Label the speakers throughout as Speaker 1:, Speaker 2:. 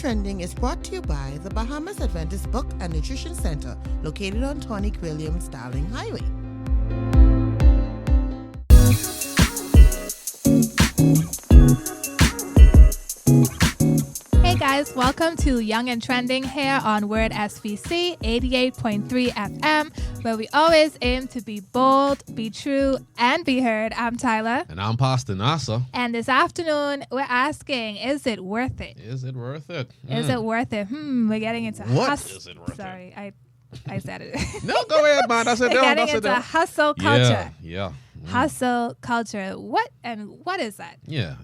Speaker 1: Trending is brought to you by the Bahamas Adventist Book and Nutrition Center, located on Tonic Williams Darling Highway.
Speaker 2: Hey guys, welcome to Young and Trending here on Word SVC 88.3 FM, where we always aim to be bold, be true, and be heard. I'm Tyler.
Speaker 3: And I'm Pastor Nasa.
Speaker 2: And this afternoon, we're asking, is it worth it?
Speaker 3: Is it worth it?
Speaker 2: Is it worth it? We're getting into
Speaker 3: What is it worth it?
Speaker 2: Sorry, I said it.
Speaker 3: No, go ahead, man. That's it.
Speaker 2: We're getting into hustle culture.
Speaker 3: Yeah.
Speaker 2: Hustle culture. What is that?
Speaker 3: Yeah.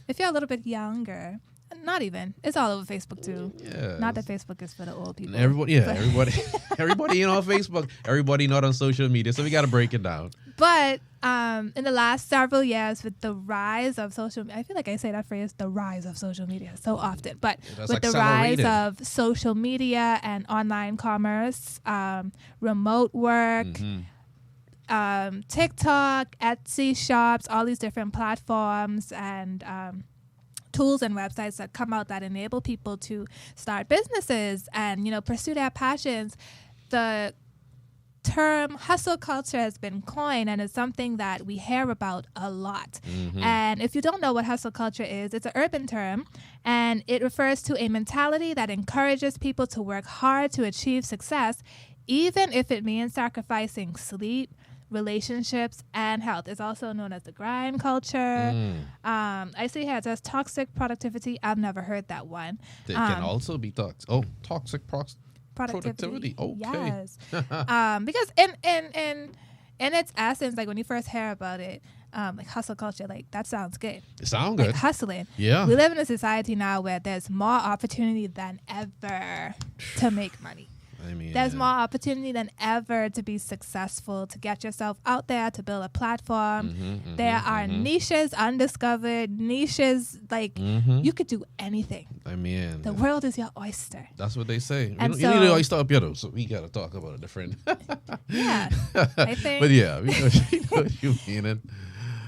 Speaker 2: If you're a little bit younger, not even. It's all over Facebook too.
Speaker 3: Yeah.
Speaker 2: Not that Facebook is for the old people.
Speaker 3: Everybody you know on Facebook, everybody not on social media. So we got to break it down.
Speaker 2: But in the last several years, with the rise of social media, I feel like I say that phrase, the rise of social media, so often. But with the rise of social media and online commerce, remote work, TikTok, Etsy shops, all these different platforms and tools and websites that come out that enable people to start businesses and, pursue their passions. The term hustle culture has been coined, and it's something that we hear about a lot. And if you don't know what hustle culture is, it's an urban term, and it refers to a mentality that encourages people to work hard to achieve success, even if it means sacrificing sleep, relationships, and health. It's also known as the grind culture. I see here it says toxic productivity. I've never heard that one.
Speaker 3: It can also be toxic productivity. Okay.
Speaker 2: Yes. Because in its essence, like when you first hear about it, like hustle culture, like that sounds good.
Speaker 3: It sounds good.
Speaker 2: Like hustling.
Speaker 3: Yeah.
Speaker 2: We live in a society now where there's more opportunity than ever to make money. There's more opportunity than ever to be successful, to get yourself out there, to build a platform. There are niches, undiscovered niches, like you could do anything. The world is your oyster.
Speaker 3: That's what they say.
Speaker 2: And
Speaker 3: you need to oyster up here, though, so we got to talk about it different.
Speaker 2: Yeah, I think.
Speaker 3: But yeah, we know what you mean.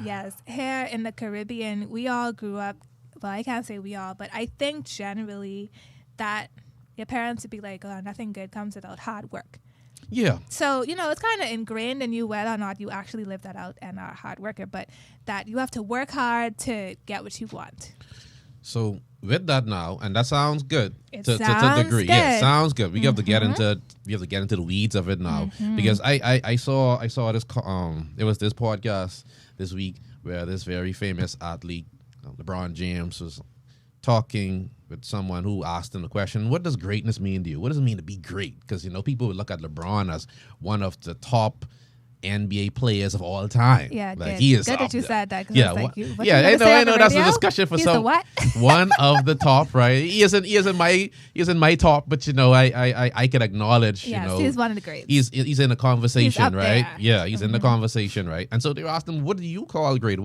Speaker 2: Yes, here in the Caribbean, we all grew up, well, I can't say we all, but I think generally that your parents would be like, oh, nothing good comes without hard work.
Speaker 3: Yeah.
Speaker 2: So, it's kind of ingrained in you whether or not you actually live that out and are a hard worker, but that you have to work hard to get what you want.
Speaker 3: So with that now, and that sounds good
Speaker 2: to
Speaker 3: a degree.
Speaker 2: Good.
Speaker 3: Yeah, it sounds good. We have to get into the weeds of it now because I saw this there was this podcast this week where this very famous athlete LeBron James was talking with someone who asked him the question, what does greatness mean to you? What does it mean to be great? Because, people would look at LeBron as one of the top NBA players of all time.
Speaker 2: Yeah,
Speaker 3: like
Speaker 2: good.
Speaker 3: He is
Speaker 2: good that you said that.
Speaker 3: Yeah,
Speaker 2: I
Speaker 3: know that's a discussion for some. One of the top, right? He isn't my top, but I can acknowledge.
Speaker 2: Yes, he's one of the greats.
Speaker 3: He's in the conversation,
Speaker 2: he's
Speaker 3: right?
Speaker 2: There.
Speaker 3: Yeah, he's in the conversation, right? And so they asked him, what do you call great?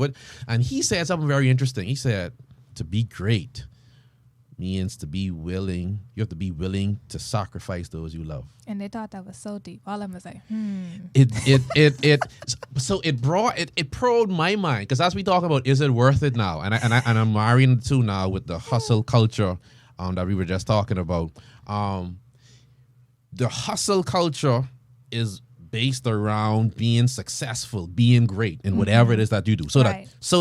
Speaker 3: And he said something very interesting. He said, to be great means to be willing. You have to be willing to sacrifice those you love.
Speaker 2: And they thought that was so deep. All of them was like,
Speaker 3: So it probed my mind, because as we talk about, is it worth it now? And I'm marrying the two now with the hustle culture that we were just talking about. The hustle culture is based around being successful, being great in whatever it is that you do, so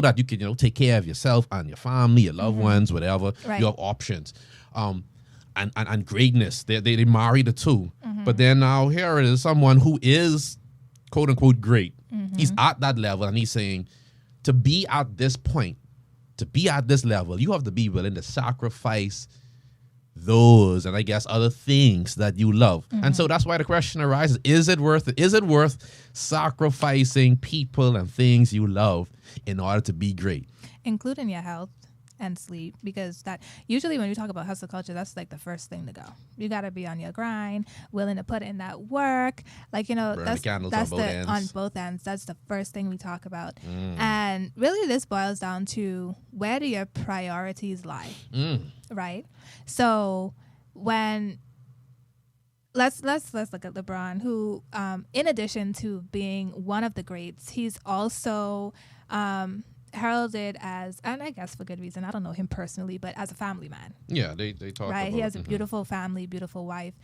Speaker 3: that you can take care of yourself and your family, your loved ones, whatever. You have options, and greatness. They marry the two. But then now here it is someone who is quote unquote great. He's at that level, and he's saying to be at this point, to be at this level, you have to be willing to sacrifice those and I guess other things that you love. And so that's why the question arises, is it worth it? Is it worth sacrificing people and things you love in order to be great?
Speaker 2: Including your health and sleep, because that usually when we talk about hustle culture, that's like the first thing to go. You got to be on your grind, willing to put in that work. Like, that's on both ends. That's the first thing we talk about. And really this boils down to, where do your priorities lie? Right? So when let's look at LeBron, who in addition to being one of the greats, he's also heralded as, and I guess for good reason, I don't know him personally, but as a family man.
Speaker 3: Yeah, they talk
Speaker 2: right.
Speaker 3: about,
Speaker 2: He has a beautiful family, beautiful wife.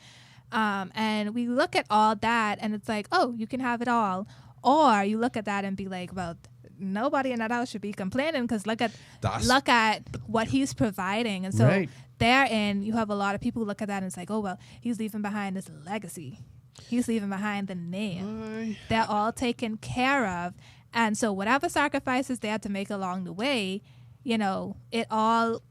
Speaker 2: And we look at all that and it's like, oh, you can have it all. Or you look at that and be like, well, nobody in that house should be complaining because look at what he's providing. And so therein, you have a lot of people who look at that and it's like, oh, well, he's leaving behind this legacy. He's leaving behind the name. They're all taken care of. And so whatever sacrifices they had to make along the way, you know, it all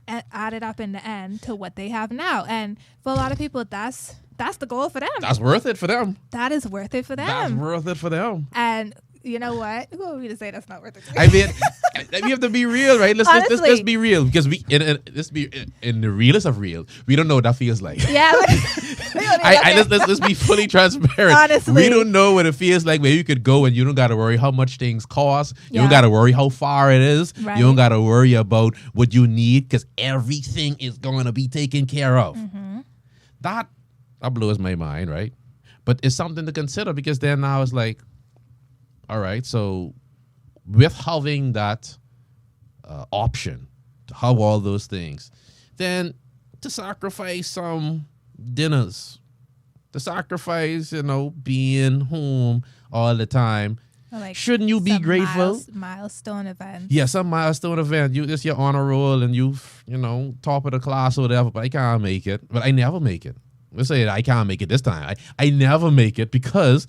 Speaker 2: added up in the end to what they have now. And for a lot of people, that's the goal for them.
Speaker 3: That's worth it for them.
Speaker 2: That is worth it for them.
Speaker 3: That's worth it for them.
Speaker 2: And you know what? Who are we to say that's not worth it?
Speaker 3: I mean, we have to be real, right? Let's be real because let's be in the realest of real. We don't know what that feels like.
Speaker 2: Yeah.
Speaker 3: Let's be fully transparent.
Speaker 2: Honestly,
Speaker 3: we don't know what it feels like where you could go and you don't got to worry how much things cost. You don't got to worry how far it is.
Speaker 2: Right.
Speaker 3: You don't got to worry about what you need because everything is going to be taken care of.
Speaker 2: Mm-hmm.
Speaker 3: That blows my mind, right? But it's something to consider because then now it's like, all right, so with having that option to have all those things, then to sacrifice some dinners, to sacrifice, being home all the time,
Speaker 2: like
Speaker 3: shouldn't you be grateful?
Speaker 2: Milestone event.
Speaker 3: Yeah, some milestone event. It's your honor roll and you top of the class or whatever, but I can't make it. But I never make it. Let's say I can't make it this time. I never make it because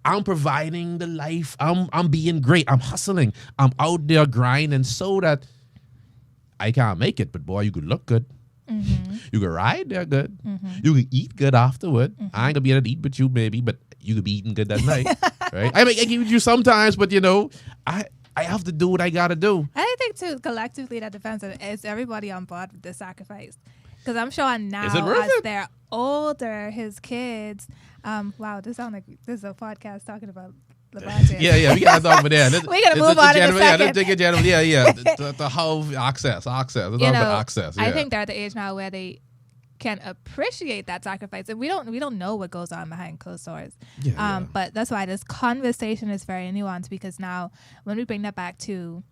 Speaker 3: I'm providing the life. I'm being great. I'm hustling. I'm out there grinding so that I can't make it. But boy, you could look good.
Speaker 2: Mm-hmm.
Speaker 3: You could ride there good.
Speaker 2: Mm-hmm.
Speaker 3: You could eat good afterward.
Speaker 2: Mm-hmm.
Speaker 3: I ain't gonna be able to eat with you maybe, but you could be eating good that night, right? I mean, I give you sometimes, but I have to do what I gotta do.
Speaker 2: I think too collectively that depends on is everybody on board with the sacrifice. Because I'm sure now as they're older, his kids. Wow, this sounds like this is a podcast talking about the budget.
Speaker 3: Yeah, we gotta talk about that.
Speaker 2: We gotta move on in a second.
Speaker 3: Yeah, let's take it general. Yeah. The whole access. Let's talk about access. Yeah.
Speaker 2: I think they're at the age now where they can appreciate that sacrifice, and we don't know what goes on behind closed doors. But that's why this conversation is very nuanced because now when we bring that back to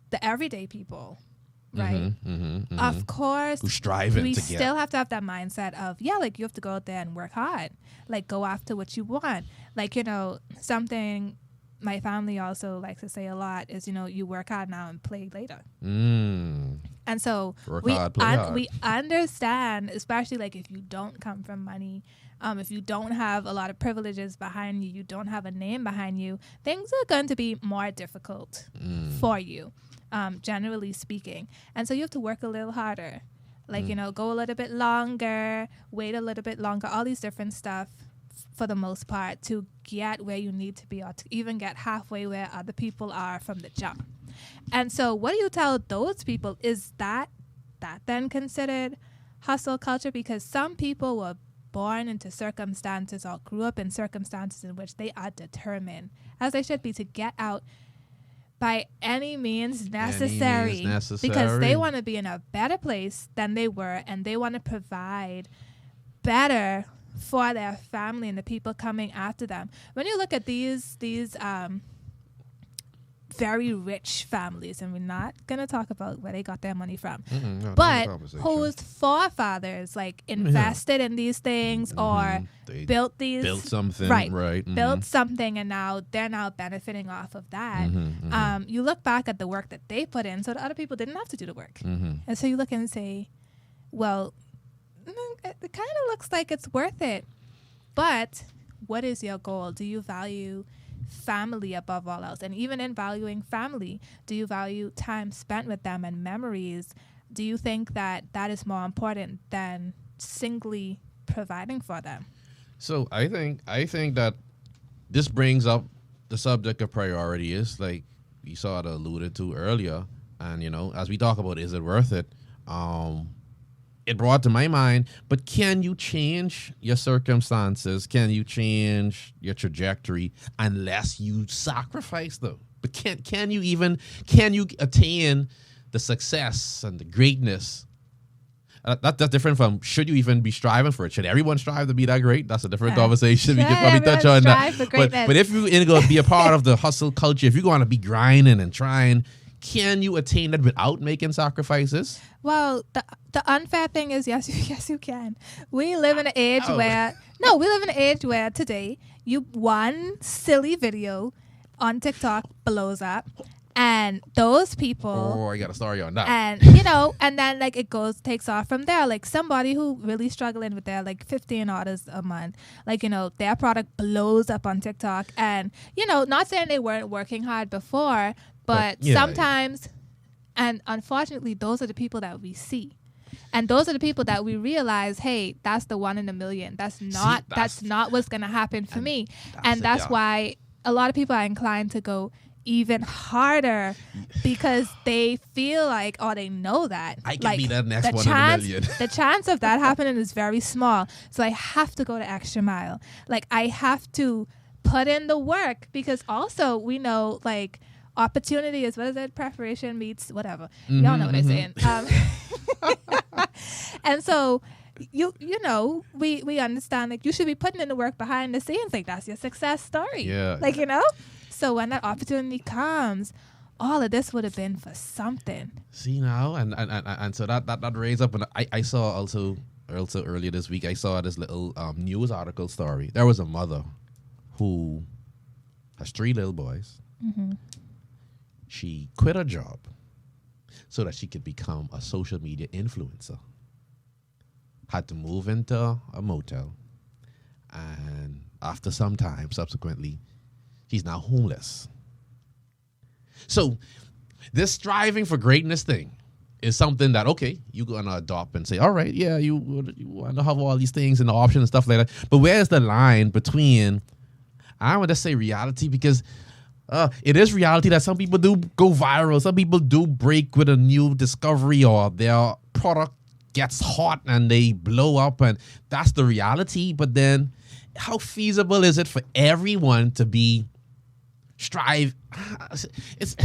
Speaker 2: the everyday people. Right. Of course,
Speaker 3: who's striving
Speaker 2: we
Speaker 3: to get.
Speaker 2: still have to have that mindset of you have to go out there and work hard, like go after what you want. Like something my family also likes to say a lot is you work hard now and play later. And so we understand, especially like if you don't come from money, if you don't have a lot of privileges behind you, you don't have a name behind you, things are going to be more difficult for you. Generally speaking. And so you have to work a little harder. Like, go a little bit longer, wait a little bit longer, all these different stuff for the most part to get where you need to be or to even get halfway where other people are from the jump. And so what do you tell those people? Is that then considered hustle culture? Because some people were born into circumstances or grew up in circumstances in which they are determined, as they should be, to get out by any means necessary, because they want to be in a better place than they were, and they want to provide better for their family and the people coming after them. When you look at these very rich families, and we're not going to talk about where they got their money from, but whose forefathers invested in these things or built
Speaker 3: something,
Speaker 2: right? Built something, and now they're benefiting off of that. You look back at the work that they put in, so the other people didn't have to do the work, and so you look and say, well, it kind of looks like it's worth it, but what is your goal? Do you value family above all else? And even in valuing family, do you value time spent with them and memories? Do you think that is more important than singly providing for them?
Speaker 3: So I think that this brings up the subject of priority, is like we sort of alluded to earlier, and as we talk about is it worth it, it brought to my mind, but can you change your circumstances? Can you change your trajectory unless you sacrifice them? But can you attain the success and the greatness That's different from should you even be striving for it? Should everyone strive to be that great? That's a different conversation. We can probably touch on that. But if you're going to be a part of the hustle culture, if you're going to be grinding and trying, can you attain that without making sacrifices?
Speaker 2: Well, the unfair thing is, yes, you can. We live in an age where today, one silly video on TikTok blows up. And those people.
Speaker 3: Oh, I got a story on that.
Speaker 2: And, and then like it takes off from there. Like somebody who really struggling with their like $15 a month, like, their product blows up on TikTok. And, not saying they weren't working hard before, but sometimes, and unfortunately, those are the people that we see. And those are the people that we realize, hey, that's the 1 in a million. That's not what's going to happen for me. And that's why a lot of people are inclined to go even harder because they feel like, they know that.
Speaker 3: I can be that next 1 in a million.
Speaker 2: The chance of that happening is very small. So I have to go the extra mile. Like I have to put in the work because also we know like opportunity is, preparation meets whatever. Y'all know what I'm saying. And so we understand like you should be putting in the work behind the scenes. Like that's your success story.
Speaker 3: Yeah.
Speaker 2: Like, So when that opportunity comes, all of this would have been for something.
Speaker 3: See now, and so that raised up, and I saw also earlier this week, I saw this little news article story. There was a mother who has 3 little boys. Mm-hmm. She quit her job so that she could become a social media influencer. Had to move into a motel, and after some time, subsequently, she's now homeless. So this striving for greatness thing is something that, okay, you're going to adopt and say, all right, yeah, you want to have all these things and the options and stuff like that. But where's the line between, I don't want to say reality because it is reality that some people do go viral. Some people do break with a new discovery or their product gets hot and they blow up and that's the reality. But then how feasible is it for everyone to be strive? It's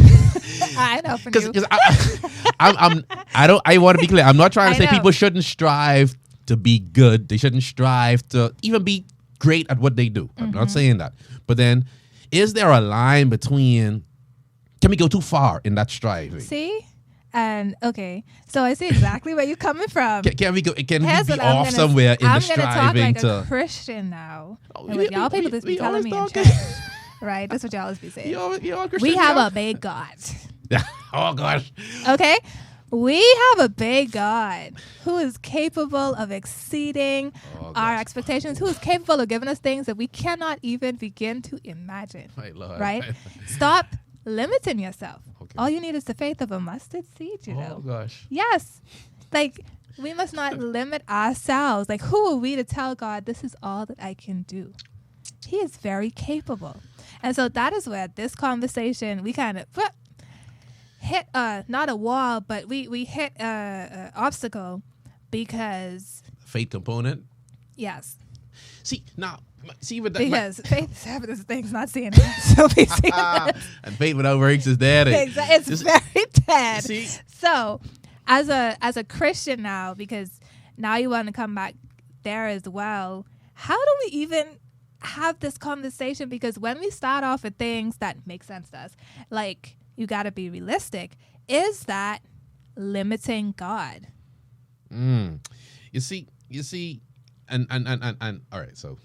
Speaker 2: I know for you.
Speaker 3: I want to be clear. I'm not trying to say people shouldn't strive to be good. They shouldn't strive to even be great at what they do. I'm not saying that. But then, is there a line between? Can we go too far in that striving?
Speaker 2: See. And okay, so I see exactly where you're coming from.
Speaker 3: Can we go? Can we be off somewhere in the striving?
Speaker 2: I'm gonna talk like a Christian now. Y'all people just be telling me in chat, right? That's what y'all always be saying.
Speaker 3: You're
Speaker 2: we have a big God.
Speaker 3: Oh gosh.
Speaker 2: Okay, we have a big God who is capable of exceeding our expectations. Who is capable of giving us things that we cannot even begin to imagine.
Speaker 3: My Lord.
Speaker 2: Right? Stop limiting yourself. Okay. All you need is the faith of a mustard seed,
Speaker 3: Oh gosh.
Speaker 2: Yes. Like we must not limit ourselves. Like who are we to tell God this is all that I can do? He is very capable. And so that is where this conversation we kind of hit not a wall, but we hit a obstacle because
Speaker 3: faith component.
Speaker 2: Yes.
Speaker 3: See with that
Speaker 2: because faith is evidence of things not seen. So we see
Speaker 3: and faith without works is dead.
Speaker 2: It's very dead.
Speaker 3: See?
Speaker 2: So as a Christian now, because now you want to come back there as well. How do we even have this conversation? Because when we start off with things that make sense to us, like you got to be realistic. Is that limiting God?
Speaker 3: You see, and all right, so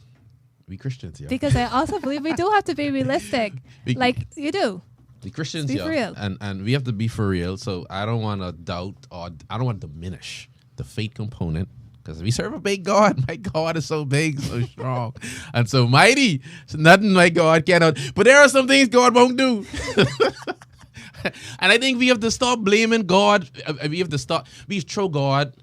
Speaker 3: we Christians, yeah.
Speaker 2: Because I also believe we do have to be realistic, like you do.
Speaker 3: The Christians,
Speaker 2: be for real.
Speaker 3: And we have to be for real. So I don't want to doubt or I don't want to diminish the faith component because we serve a big God. My God is so big, so strong, and so mighty. So nothing my God cannot. But there are some things God won't do. And I think we have to stop blaming God. We throw God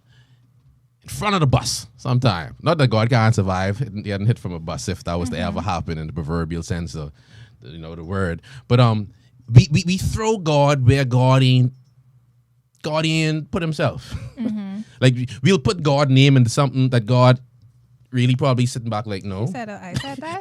Speaker 3: in front of the bus sometime. Not that God can't survive. He hadn't hit from a bus if that was to ever happen in the proverbial sense of, the word. But we throw God where God ain't put himself. Like we'll put God's name into something that God really probably sitting back like, no.
Speaker 2: I said that.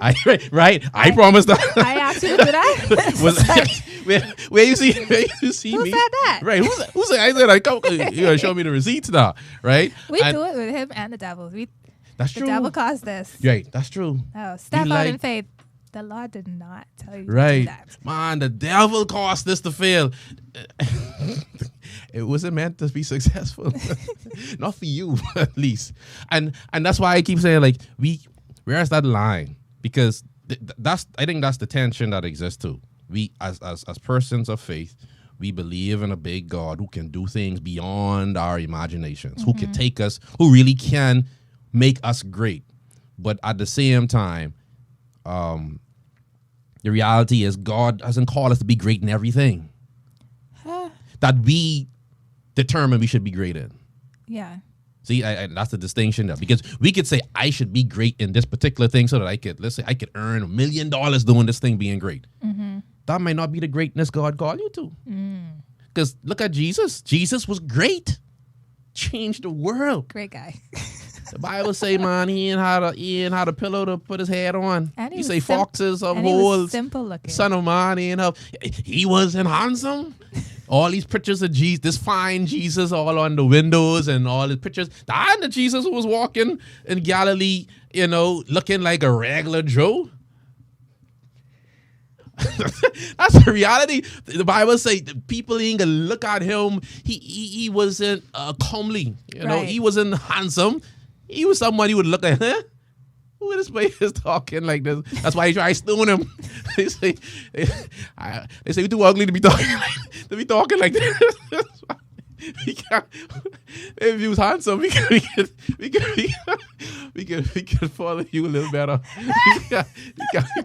Speaker 3: I promised that.
Speaker 2: I asked you to do that.
Speaker 3: where you see
Speaker 2: Who
Speaker 3: me?
Speaker 2: said that?
Speaker 3: Right. Who said? I said I come. You gotta show me the receipts now, right?
Speaker 2: We do it with him and the devil.
Speaker 3: That's
Speaker 2: the
Speaker 3: true.
Speaker 2: The devil caused this.
Speaker 3: Right. That's true.
Speaker 2: Oh, step out in faith. The Lord did not tell you to
Speaker 3: right.
Speaker 2: do that.
Speaker 3: Man, the devil caused this to fail. It wasn't meant to be successful. Not for you, at least. And that's why I keep saying, like, where's that line? Because I think that's the tension that exists too. We as persons of faith, we believe in a big God who can do things beyond our imaginations, who can take us, who really can make us great. But at the same time, the reality is God hasn't called us to be great in everything that we determine we should be great in.
Speaker 2: Yeah.
Speaker 3: See, that's the distinction there. Because we could say, I should be great in this particular thing so that I could earn $1 million doing this thing being great. Mm-hmm. That might not be the greatness God called you to. Because look at Jesus. Jesus was great. Changed the world.
Speaker 2: Great guy.
Speaker 3: The Bible say, man, he ain't had a pillow to put his head on.
Speaker 2: And
Speaker 3: he say foxes of
Speaker 2: and
Speaker 3: holes.
Speaker 2: He was simple looking.
Speaker 3: Son of man, he wasn't handsome. All these pictures of Jesus, this fine Jesus all on the windows and all his pictures. And the Jesus who was walking in Galilee, looking like a regular Joe. That's the reality. The Bible say people ain't gonna look at him. He wasn't comely.
Speaker 2: Right.
Speaker 3: He wasn't handsome. He was somebody who would look at, who this boy is talking like this. That's why he tried to stone him. They say you're too ugly to be talking like this. We can't, if he was handsome, we could follow you a little better. You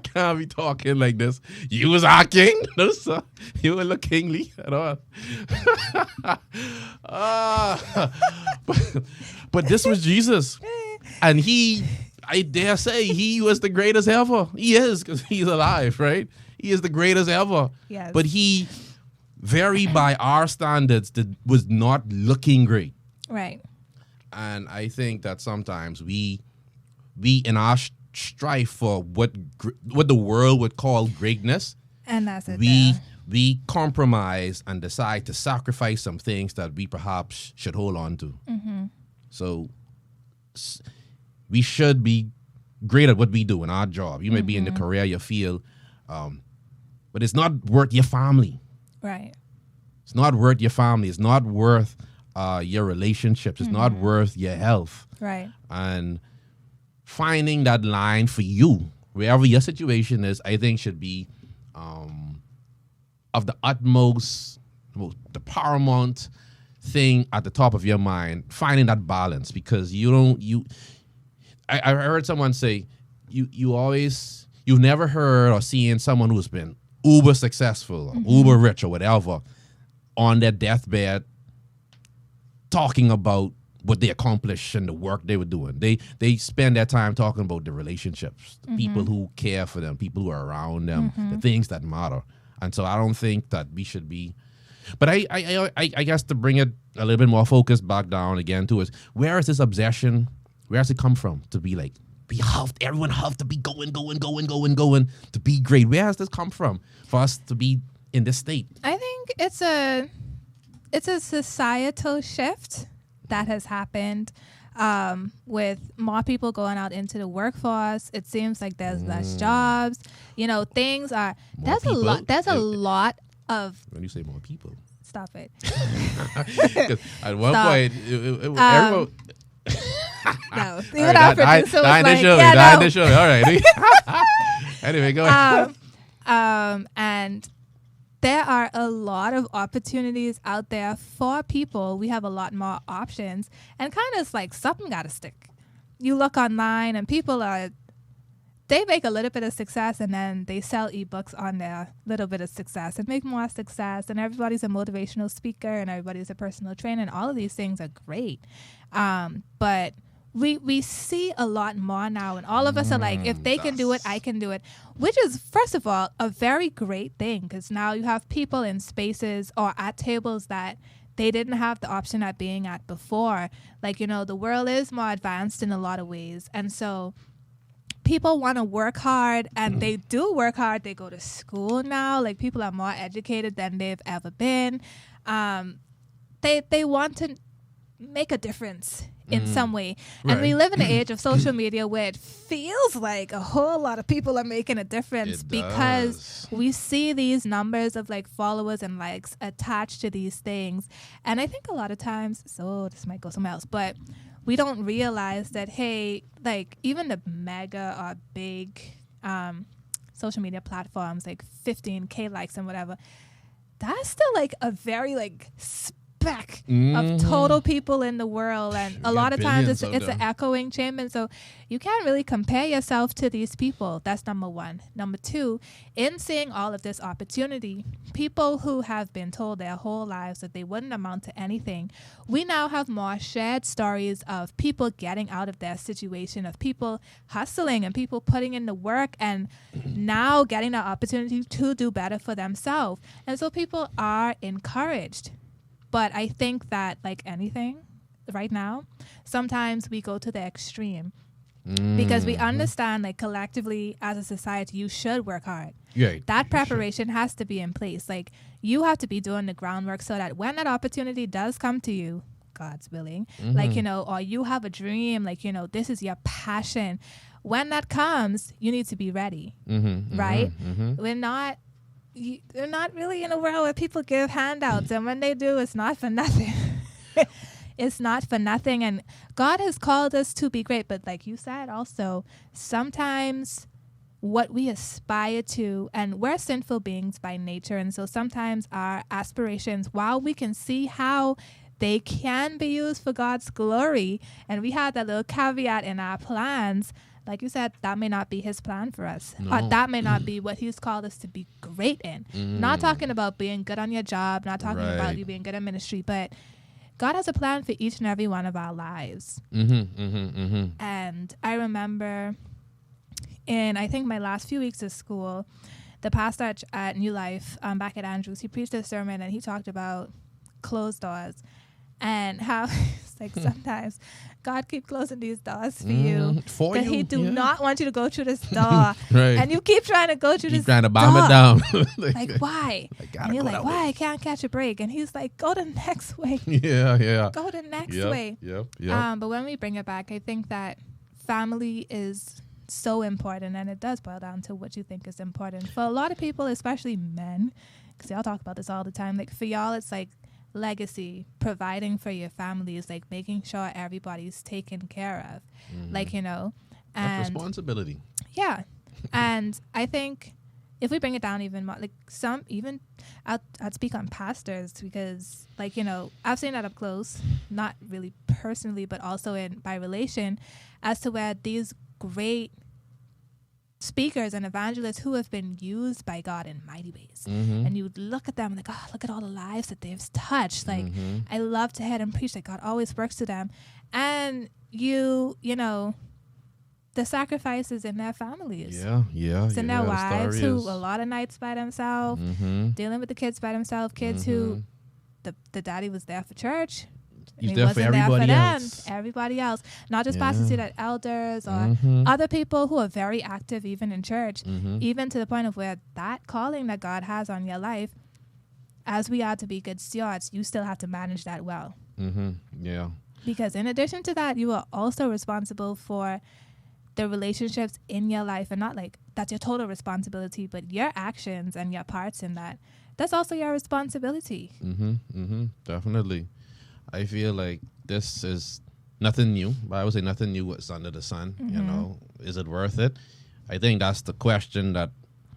Speaker 3: can't be talking like this. You was our king. No, sir. You would look kingly at all. But this was Jesus. And I dare say, he was the greatest ever. He is, because he's alive, right? He is the greatest ever.
Speaker 2: Yes.
Speaker 3: But he, very by our standards, was not looking great.
Speaker 2: Right.
Speaker 3: And I think that sometimes we in our strife for what the world would call greatness,
Speaker 2: and that's it.
Speaker 3: We compromise and decide to sacrifice some things that we perhaps should hold on to. Mm-hmm. So we should be great at what we do in our job. You may be in the career you feel, but it's not worth your family.
Speaker 2: Right.
Speaker 3: It's not worth your family. It's not worth your relationships. It's not worth your health.
Speaker 2: Right.
Speaker 3: And finding that line for you, wherever your situation is, I think should be of the utmost, the paramount thing at the top of your mind, finding that balance. Because I heard someone say, you've never heard or seen someone who's been uber successful, or uber rich, or whatever, on their deathbed talking about what they accomplished and the work they were doing. They spend their time talking about the relationships, the people who care for them, people who are around them, the things that matter. And so I don't think that we should be. But I guess to bring it a little bit more focused back down again to is, where is this obsession? Where does it come from to be like, everyone have to be going to be great? Where has this come from for us to be in this state?
Speaker 2: I think it's a societal shift that has happened with more people going out into the workforce. It seems like there's less jobs. Things are there's a lot of.
Speaker 3: When you say more people,
Speaker 2: stop it.
Speaker 3: At one point, everyone.
Speaker 2: No, even our producer was like,
Speaker 3: show me. All right. Anyway, go ahead.
Speaker 2: And there are a lot of opportunities out there for people. We have a lot more options, and kind of like something got to stick. You look online, and people they make a little bit of success, and then they sell ebooks on their little bit of success and make more success. And everybody's a motivational speaker, and everybody's a personal trainer, and all of these things are great. But we see a lot more now, and all of us are like, if they can do it, I can do it, which is, first of all, a very great thing, because now you have people in spaces or at tables that they didn't have the option at being at before. Like, you know, the world is more advanced in a lot of ways, and so people want to work hard, and they do work hard. They go to school now. Like, people are more educated than they've ever been. They want to make a difference in some way. Right. And we live in an age of social media where it feels like a whole lot of people are making a difference because we see these numbers of like followers and likes attached to these things. And I think a lot of times, so this might go somewhere else, but we don't realize that, hey, like even the mega or big social media platforms, like 15K likes and whatever, that's still like a very like speck of total people in the world, and a lot of times it's an echoing chamber, and so you can't really compare yourself to these people. That's number one. Number two, in seeing all of this opportunity, people who have been told their whole lives that they wouldn't amount to anything, we now have more shared stories of people getting out of their situation, of people hustling and people putting in the work and now getting the opportunity to do better for themselves. And so people are encouraged. But I think that, like anything right now, sometimes we go to the extreme because we understand, like, collectively as a society, you should work hard.
Speaker 3: Yeah,
Speaker 2: that preparation has to be in place. Like, you have to be doing the groundwork so that when that opportunity does come to you, God's willing, like, you know, or you have a dream, like, you know, this is your passion. When that comes, you need to be ready, right? They're not really in a world where people give handouts, and when they do, it's not for nothing. It's not for nothing, and God has called us to be great, but like you said also, sometimes what we aspire to, and we're sinful beings by nature, and so sometimes our aspirations, while we can see how they can be used for God's glory, and we had that little caveat in our plans, like you said, that may not be his plan for us. No. Or that may not be what he's called us to be great in. Not talking about being good on your job, not talking about you being good in ministry, but God has a plan for each and every one of our lives. And I remember in, I think, my last few weeks of school, the pastor at New Life, back at Andrews, he preached a sermon and he talked about closed doors and how it's like sometimes God keep closing these doors for you because he do not want you to go through this door. And you keep trying to go through this door. Trying to bomb it down. Like, why? And you're like, why? I can't catch a break. And he's like, go the next way. Go the next way. But when we bring it back, I think that family is so important, and it does boil down to what you think is important. For a lot of people, especially men, because y'all talk about this all the time, like for y'all, it's like legacy, providing for your families, like making sure everybody's taken care of, like, you know, and
Speaker 3: that's responsibility.
Speaker 2: Yeah. And I think if we bring it down even more, like some, even I'd speak on pastors, because, like, you know, I've seen that up close, not really personally, but also by relation, as to where these great speakers and evangelists who have been used by God in mighty ways, and you look at them like, oh, look at all the lives that they've touched. Like, I love to hear them preach, like God always works to them, and you know, the sacrifices in their families, it's in their wives who a lot of nights by themselves, dealing with the kids by themselves, kids who the daddy was there for church.
Speaker 3: He's there for everybody else.
Speaker 2: Everybody else. Not just pastors, that elders or other people who are very active even in church, even to the point of where that calling that God has on your life, as we are to be good stewards, you still have to manage that well. Because in addition to that, you are also responsible for the relationships in your life, and not like that's your total responsibility, but your actions and your parts in that. That's also your responsibility.
Speaker 3: Definitely. I feel like this is nothing new, but I would say nothing new what's under the sun. You know, is it worth it? I think that's the question that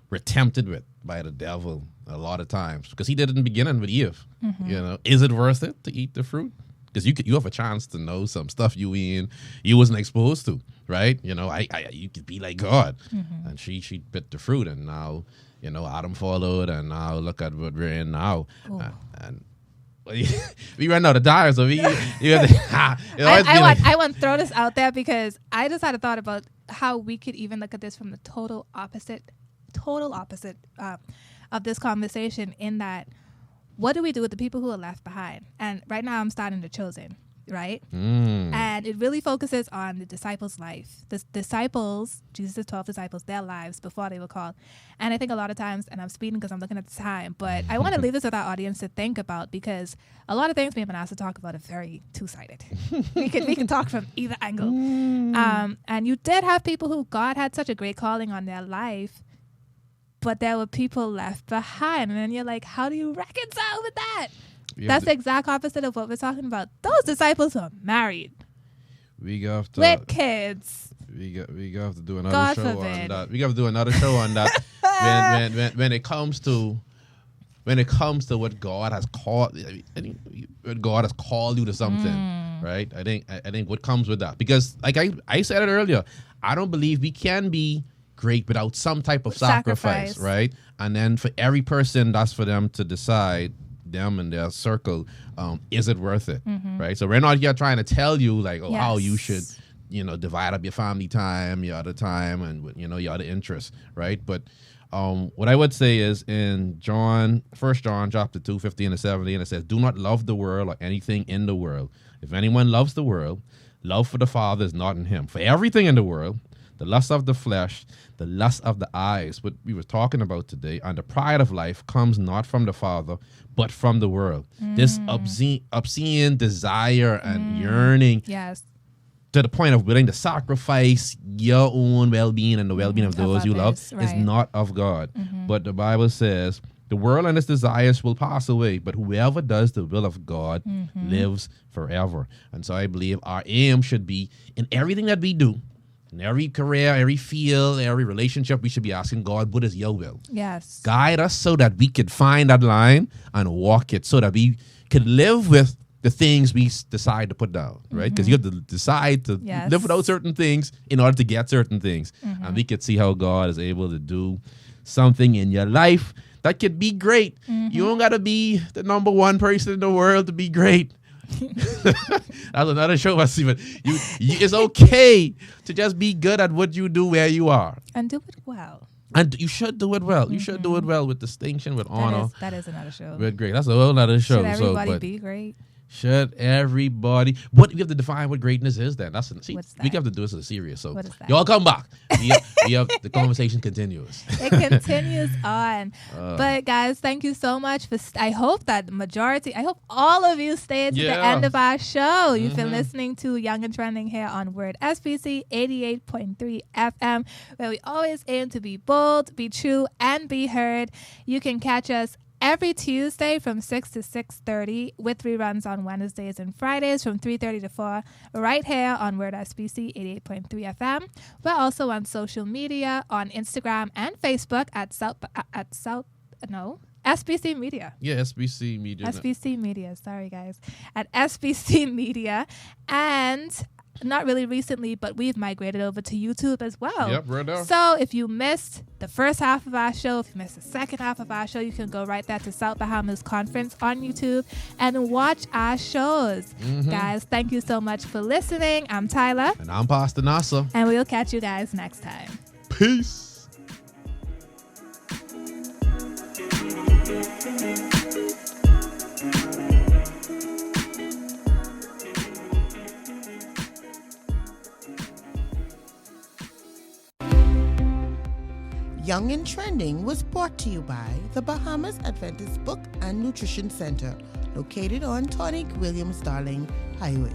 Speaker 3: we're tempted with by the devil a lot of times, because he did it in the beginning with Eve. You know, is it worth it to eat the fruit? Because you have a chance to know some stuff you wasn't exposed to, right? You know, you could be like God, and she bit the fruit, and now, you know, Adam followed, and now look at what we're in now, and we run out of time, so you have to.
Speaker 2: I want to throw this out there because I just had a thought about how we could even look at this from the total opposite of this conversation. In that, what do we do with the people who are left behind? And right now, I'm starting The Chosen, right? And it really focuses on the disciples' life. The disciples, Jesus' 12 disciples, their lives before they were called. And I think a lot of times, and I'm speeding because I'm looking at the time, but I want to leave this with our audience to think about, because a lot of things we have been asked to talk about are very two-sided. we can talk from either angle. And you did have people who God had such a great calling on their life, but there were people left behind. And then you're like, how do you reconcile with that? That's the exact opposite of what we're talking about. Those disciples are married.
Speaker 3: We got to,
Speaker 2: with kids.
Speaker 3: We have to do another show on that. We got to do another show on that. when it comes to what God has called, when God has called you to something, right? I think what comes with that, because like I said it earlier, I don't believe we can be great without some type of sacrifice, right? And then for every person, that's for them to decide, them and their circle, is it worth it, right? So we're not here trying to tell you like, how you should, divide up your family time, your other time, and your other interests, right? But what I would say is in 1 John chapter 2, 15 to 17, it says, "Do not love the world or anything in the world. If anyone loves the world, love for the Father is not in him. For everything in the world, the lust of the flesh, the lust of the eyes," what we were talking about today, "and the pride of life comes not from the Father, but from the world." This obscene desire and yearning, to the point of willing to sacrifice your own well-being and the well-being of those you love, is not of God. But the Bible says, "The world and its desires will pass away, but whoever does the will of God lives forever." And so I believe our aim should be, in everything that we do, in every career, every field, every relationship, we should be asking God, what is your will?
Speaker 2: Yes.
Speaker 3: Guide us so that we could find that line and walk it, so that we could live with the things we decide to put down, right? Because you have to decide to live without certain things in order to get certain things. And we could see how God is able to do something in your life that could be great. You don't got to be the number one person in the world to be great. That's another show I see, but it's okay to just be good at what you do where you are,
Speaker 2: and do it well.
Speaker 3: And you should do it well. You should do it well with distinction, with honor.
Speaker 2: That is another show.
Speaker 3: With great. That's a whole other show.
Speaker 2: Should everybody be great?
Speaker 3: Should everybody? What we have to define what greatness is? Then What's that? We have to do this as a serious. So
Speaker 2: what is that?
Speaker 3: Y'all come back. We have the conversation continues.
Speaker 2: It continues on. But guys, thank you so much for. I hope all of you stayed to the end of our show. You've been listening to Young and Trending here on Word SBC 88.3 FM, where we always aim to be bold, be true, and be heard. You can catch us every Tuesday from 6 to 6:30, with reruns on Wednesdays and Fridays from 3:30 to 4, right here on Word SBC 88.3 FM. We're also on social media, on Instagram and Facebook at SBC Media.
Speaker 3: Yeah, SBC Media.
Speaker 2: SBC Media, sorry guys. At SBC Media. And not really recently, but we've migrated over to YouTube as well.
Speaker 3: Yep, right there.
Speaker 2: So if you missed the first half of our show, if you missed the second half of our show, you can go right there to South Bahamas Conference on YouTube and watch our shows. Guys, thank you so much for listening. I'm Tyler.
Speaker 3: And I'm Pastor Nasser.
Speaker 2: And we'll catch you guys next time.
Speaker 3: Peace.
Speaker 1: Young and Trending was brought to you by the Bahamas Adventist Book and Nutrition Center, located on Tonic Williams Darling Highway.